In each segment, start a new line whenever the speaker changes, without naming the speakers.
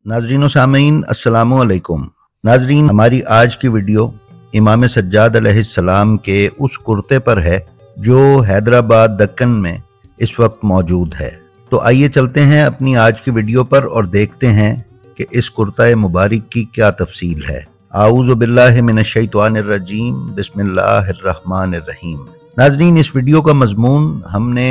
नाजरीन व सामीन अस्सलामु अलैकुम। नाजरीन, हमारी आज की वीडियो इमाम सज्जाद अलैहिस्सलाम के उस कुर्ते पर है जो हैदराबाद दक्कन में इस वक्त मौजूद है। तो आइए चलते हैं अपनी आज की वीडियो पर और देखते हैं कि इस कुर्ता मुबारक की क्या तफसील है। आऊज़ु बिल्लाहि मिनश शैतानिर रजीम, बिस्मिल्लाहिर रहमानिर रहीम। नाजरीन, इस वीडियो का मजमून हमने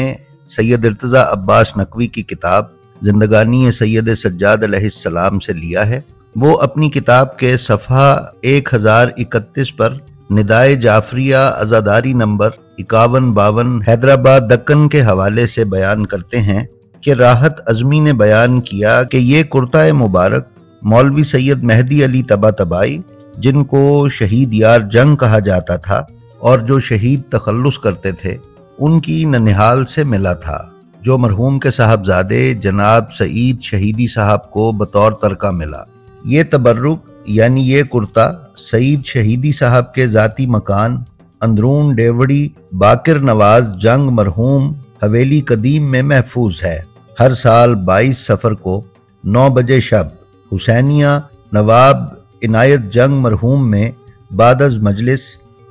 सैयद इर्तज़ा अब्बास नकवी की किताब जिंदगानी सैयद सज्जाद अलैहिस्सलाम से लिया है। वो अपनी किताब के सफ़हा 1031 पर निदाए जाफरिया अज़ादारी नंबर 5152 हैदराबाद दक्कन के हवाले से बयान करते हैं कि राहत अज़मी ने बयान किया कि ये कुर्ता मुबारक मौलवी सैयद मेहदी अली तबातबाई, जिनको शहीद यार जंग कहा जाता था और जो शहीद तखल्लुस करते थे, उनकी ननिहाल से मिला था, जो मरहूम के साहबजादे जनाब सईद शहीदी साहब को बतौर तरका मिला। ये तबर्रुक यानी ये कुर्ता सईद शहीदी साहब के ज़ाती मकान अंदरून डेवड़ी बाकिर नवाज जंग मरहूम हवेली कदीम में महफूज है। हर साल 22 सफ़र को 9 बजे शब हुसैनिया नवाब इनायत जंग मरहूम में बादज मजलिस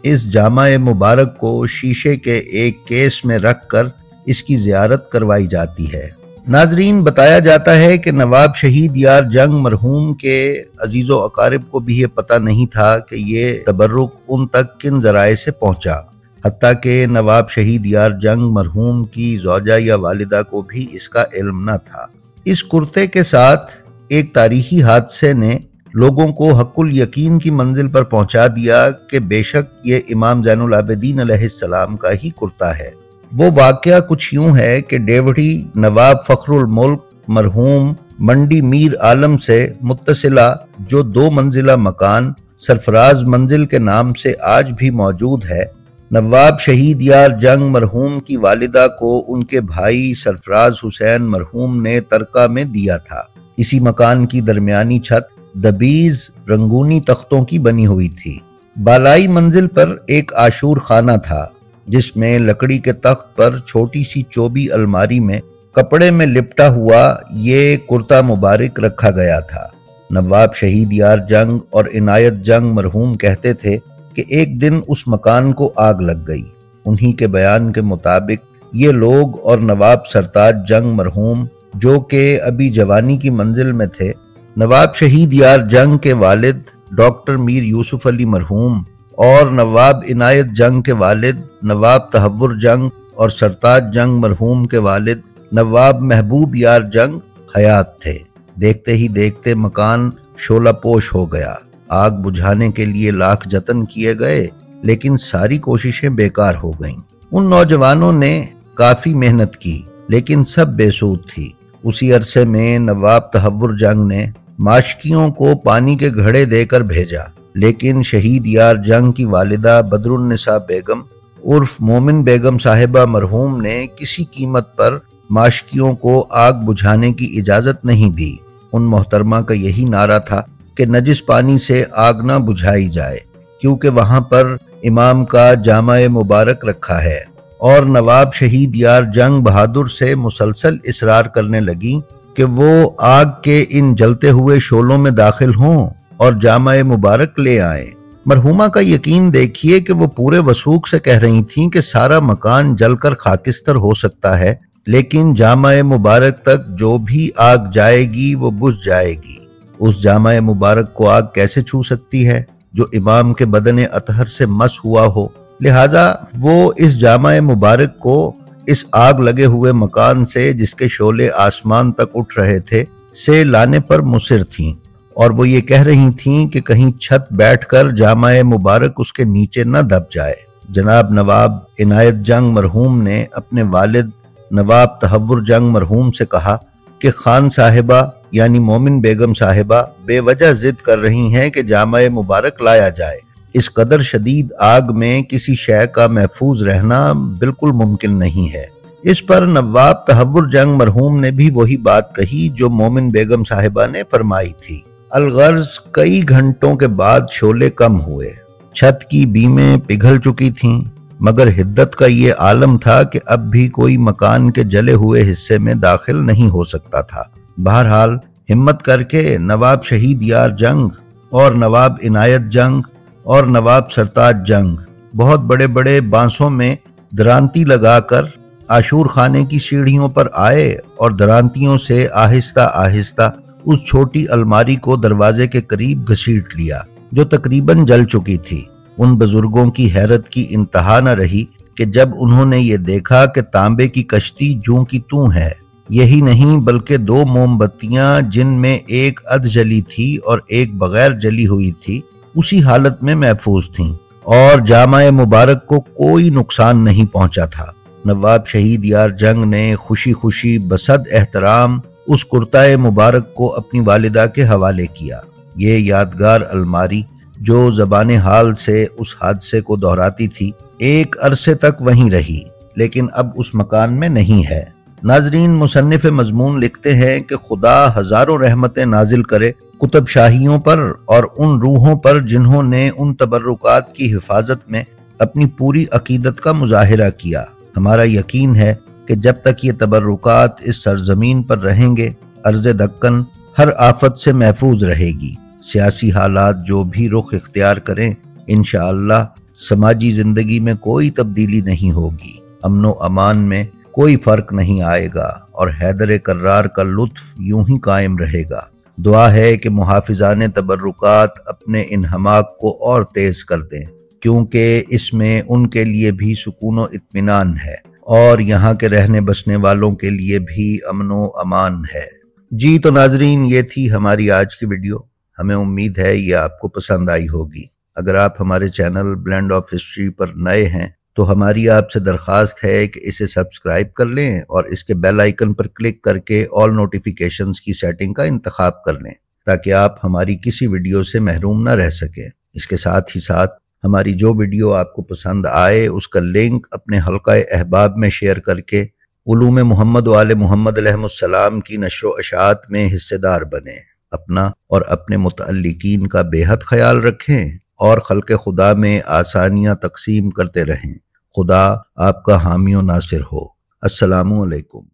इस जामा मुबारक को शीशे के एक केस में रख कर इसकी ज़ियारत करवाई जाती है। नाजरीन, बताया जाता है कि नवाब शहीद यार जंग मरहूम के अजीज़ो अकारिब को भी ये पता नहीं था कि ये तबर्रुक उन तक किन ज़राए से पहुँचा। हत्ता कि नवाब शहीद यार जंग मरहूम की ज़ौजा या वालिदा को भी इसका इल्म न था। इस कुर्ते के साथ एक तारीखी हादसे ने लोगों को हक़ुल यकीन की मंजिल पर पहुँचा दिया कि बेशक ये इमाम ज़ैनुल आबिदीन अलैहिस्सलाम का ही कुर्ता है। वो वाक़या कुछ यूं है कि डेवढ़ी नवाब फ़ख्रुल मुल्क मरहूम मंडी मीर आलम से मुत्तसिला जो 2 मंजिला मकान सरफराज मंजिल के नाम से आज भी मौजूद है, नवाब शहीद यार जंग मरहूम की वालिदा को उनके भाई सरफराज हुसैन मरहूम ने तरका में दिया था। इसी मकान की दरमियानी छत दबीज रंगूनी तख्तों की बनी हुई थी। बालाई मंजिल पर एक आशूर खाना था जिसमें लकड़ी के तख्त पर छोटी सी चौबी अलमारी में कपड़े में लिपटा हुआ ये कुर्ता मुबारक रखा गया था। नवाब शहीद यार जंग और इनायत जंग मरहूम कहते थे कि एक दिन उस मकान को आग लग गई। उन्हीं के बयान के मुताबिक ये लोग और नवाब सरताज जंग मरहूम, जो कि अभी जवानी की मंजिल में थे, नवाब शहीद यार जंग के वालिद डॉक्टर मीर यूसुफ अली मरहूम और नवाब इनायत जंग के वालिद नवाब तहव्वुर जंग और सरताज जंग मरहूम के वालिद नवाब महबूब यार जंग हयात थे। देखते ही देखते मकान शोला पोश हो गया। आग बुझाने के लिए लाख जतन किए गए, लेकिन सारी कोशिशें बेकार हो गईं। उन नौजवानों ने काफी मेहनत की, लेकिन सब बेसूद थी। उसी अरसे में नवाब तहव्वुर जंग ने माशकियों को पानी के घड़े देकर भेजा, लेकिन शहीद यार जंग की वालिदा बदरुन्निसा बेगम उर्फ मोमिन बेगम साहिबा मरहूम ने किसी कीमत पर माशकियों को आग बुझाने की इजाज़त नहीं दी। उन मोहतरमा का यही नारा था कि नजिस पानी से आग न बुझाई जाए, क्योंकि वहाँ पर इमाम का जामा मुबारक रखा है। और नवाब शहीद यार जंग बहादुर से मुसलसल इसरार करने लगी कि वो आग के इन जलते हुए शोलों में दाखिल हों और जामा मुबारक ले आए। मरहूमा का यकीन देखिए कि वो पूरे वसूख से कह रही थीं कि सारा मकान जलकर खाकिस्तर हो सकता है, लेकिन जामा मुबारक तक जो भी आग जाएगी वो बुझ जाएगी। उस जामा मुबारक को आग कैसे छू सकती है जो इमाम के बदन अतहर से मस हुआ हो। लिहाजा वो इस जामा मुबारक को इस आग लगे हुए मकान से, जिसके शोले आसमान तक उठ रहे थे, से लाने पर मुसिर थीं। और वो ये कह रही थीं कि कहीं छत बैठकर जामा मुबारक उसके नीचे न दब जाए। जनाब नवाब इनायत जंग मरहूम ने अपने वालिद नवाब तहव्वुर जंग मरहूम से कहा कि खान साहिबा यानी मोमिन बेगम साहिबा बेवजह जिद कर रही हैं कि जामा मुबारक लाया जाए। इस कदर शदीद आग में किसी शय का महफूज रहना बिल्कुल मुमकिन नहीं है। इस पर नवाब तहव्वुर जंग मरहूम ने भी वही बात कही जो मोमिन बेगम साहिबा ने फरमाई थी। अलगर्ज कई घंटों के बाद शोले कम हुए, छत की बीमें पिघल चुकी थीं, मगर हिद्दत का ये आलम था कि अब भी कोई मकान के जले हुए हिस्से में दाखिल नहीं हो सकता था। बहरहाल ہمت کر کے نواب شہید یار جنگ اور نواب عنایت جنگ اور نواب سرتاج جنگ بہت بڑے بڑے بانسوں میں درانتی لگا کر عاشور خانے کی سیڑھیوں پر آئے اور درانتیوں سے آہستہ آہستہ اس چھوٹی الماری کو دروازے کے قریب گھسیٹ لیا جو تقریباً جل چکی تھی۔ ان بزرگوں کی حیرت کی انتہا نہ رہی کہ جب انہوں نے یہ دیکھا کہ تانبے کی کشتی جوں کی توں ہے، یہی نہیں بلکہ 2 موم بتیاں جن میں ایک ادھ جلی تھی اور ایک بغیر جلی ہوئی تھی اسی حالت میں محفوظ تھیں اور جامع مبارک کو کوئی نقصان نہیں پہنچا تھا۔ نواب شہید یار جنگ نے خوشی خوشی بصد احترام اس کرتائے مبارک کو اپنی والدہ کے حوالے کیا۔ یہ یادگار الماری جو زبان حال سے اس حادثے کو دہراتی تھی ایک عرصے تک وہیں رہی، لیکن اب اس مکان میں نہیں ہے۔ ناظرین، مصنف مضمون لکھتے ہیں کہ خدا ہزاروں رحمتیں نازل کرے قطب شاہیوں پر اور ان روحوں پر جنہوں نے ان تبرکات کی حفاظت میں اپنی پوری عقیدت کا مظاہرہ کیا۔ ہمارا یقین ہے کہ جب تک یہ تبرکات اس سرزمین پر رہیں گے، ارض دکن ہر آفت سے محفوظ رہے گی۔ سیاسی حالات جو بھی رخ اختیار کریں، انشاءاللہ سماجی زندگی میں کوئی تبدیلی نہیں ہوگی، امن و امان میں کوئی فرق نہیں آئے گا اور حیدر کرار کا لطف یوں ہی قائم رہے گا۔ دعا ہے کہ محافظان تبرکات اپنے انہماک کو اور تیز کر دیں، کیونکہ اس میں ان کے لیے بھی سکون و اطمینان ہے اور یہاں کے رہنے بسنے والوں کے لیے بھی امن و امان ہے۔ جی تو ناظرین، یہ تھی ہماری آج کی ویڈیو۔ ہمیں امید ہے یہ آپ کو پسند آئی ہوگی۔ اگر آپ ہمارے چینل بلینڈ آف ہسٹری پر نئے ہیں تو ہماری آپ سے درخواست ہے کہ اسے سبسکرائب کر لیں اور اس کے بیل آئیکن پر کلک کر کے آل نوٹیفیکیشنز کی سیٹنگ کا انتخاب کر لیں تاکہ آپ ہماری کسی ویڈیو سے محروم نہ رہ سکیں۔ اس کے ساتھ ہی ساتھ ہماری جو ویڈیو آپ کو پسند آئے اس کا لنک اپنے حلقہ احباب میں شیئر کر کے علوم محمد و آل محمد علیہ السلام کی نشر و اشاعت میں حصے دار بنیں۔ اپنا اور اپنے متعلقین کا بے حد خیال رکھیں اور خلق خدا میں آسانیاں تقسیم کرتے رہیں۔ خدا آپ کا حامی و ناصر ہو۔ السلام علیکم۔